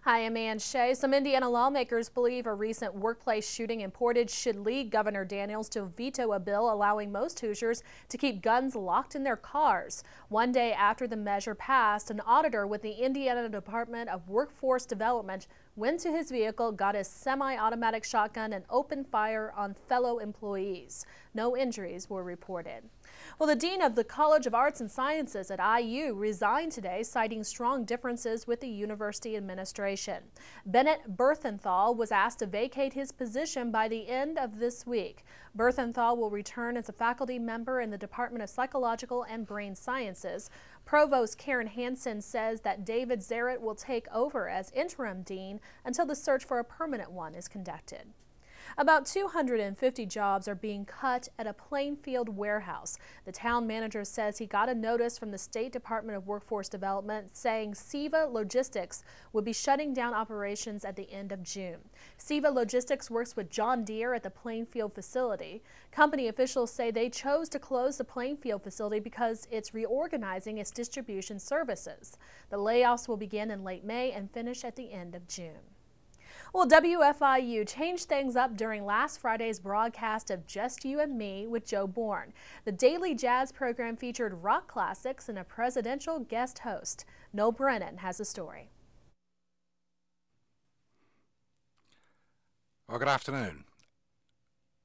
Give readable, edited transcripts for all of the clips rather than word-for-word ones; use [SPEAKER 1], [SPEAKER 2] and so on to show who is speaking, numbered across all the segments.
[SPEAKER 1] Hi, I'm Shea. Some Indiana lawmakers believe a recent workplace shooting in Portage should lead Governor Daniels to veto a bill allowing most Hoosiers to keep guns locked in their cars. One day after the measure passed, an auditor with the Indiana Department of Workforce Development went to his vehicle, got his semi-automatic shotgun, and opened fire on fellow employees. No injuries were reported. Well, the dean of the College of Arts and Sciences at IU resigned today, citing strong differences with the university administration. Bennett Berthenthal was asked to vacate his position by the end of this week. Berthenthal will return as a faculty member in the Department of Psychological and Brain Sciences. Provost Karen Hansen says that David Zarrett will take over as interim dean until the search for a permanent one is conducted. About 250 jobs are being cut at a Plainfield warehouse. The town manager says he got a notice from the State Department of Workforce Development saying Siva Logistics would be shutting down operations at the end of June. Siva Logistics works with John Deere at the Plainfield facility. Company officials say they chose to close the Plainfield facility because it's reorganizing its distribution services. The layoffs will begin in late May and finish at the end of June. Well, WFIU changed things up during last Friday's broadcast of Just You and Me with Joe Bourne. The daily jazz program featured rock classics and a presidential guest host. Noel Brennan has a story.
[SPEAKER 2] Well, good afternoon.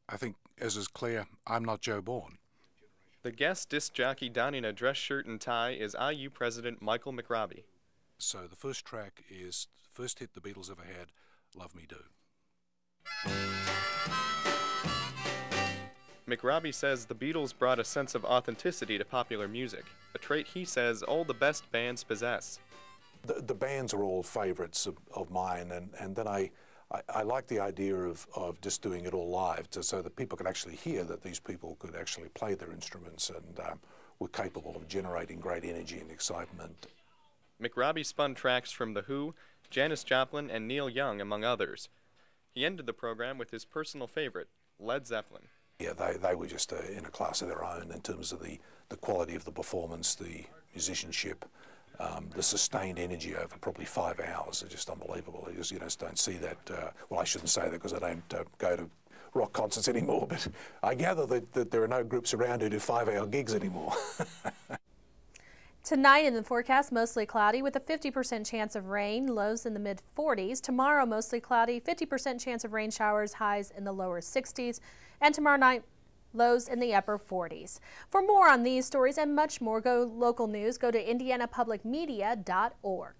[SPEAKER 2] I think, as is clear, I'm not Joe Bourne.
[SPEAKER 3] The guest disc jockey donning a dress shirt and tie is IU President Michael McRobbie.
[SPEAKER 2] So the first track is the first hit the Beatles ever had, Love Me Do.
[SPEAKER 3] McRobbie says the Beatles brought a sense of authenticity to popular music, a trait he says all the best bands possess.
[SPEAKER 4] The bands are all favorites of mine, and then I like the idea of just doing it all live so that people could actually hear that these people could actually play their instruments and were capable of generating great energy and excitement.
[SPEAKER 3] McRobbie spun tracks from The Who, Janis Joplin, and Neil Young, among others. He ended the program with his personal favorite, Led Zeppelin.
[SPEAKER 4] Yeah, they were just in a class of their own in terms of the quality of the performance, the musicianship, the sustained energy over probably 5 hours are just unbelievable. You just don't see that. Well, I shouldn't say that because I don't go to rock concerts anymore, but I gather that there are no groups around who do 5-hour gigs anymore.
[SPEAKER 1] Tonight in the forecast, mostly cloudy with a 50% chance of rain, lows in the mid-40s. Tomorrow, mostly cloudy, 50% chance of rain showers, highs in the lower 60s. And tomorrow night, lows in the upper 40s. For more on these stories and much more, local news, go to indianapublicmedia.org.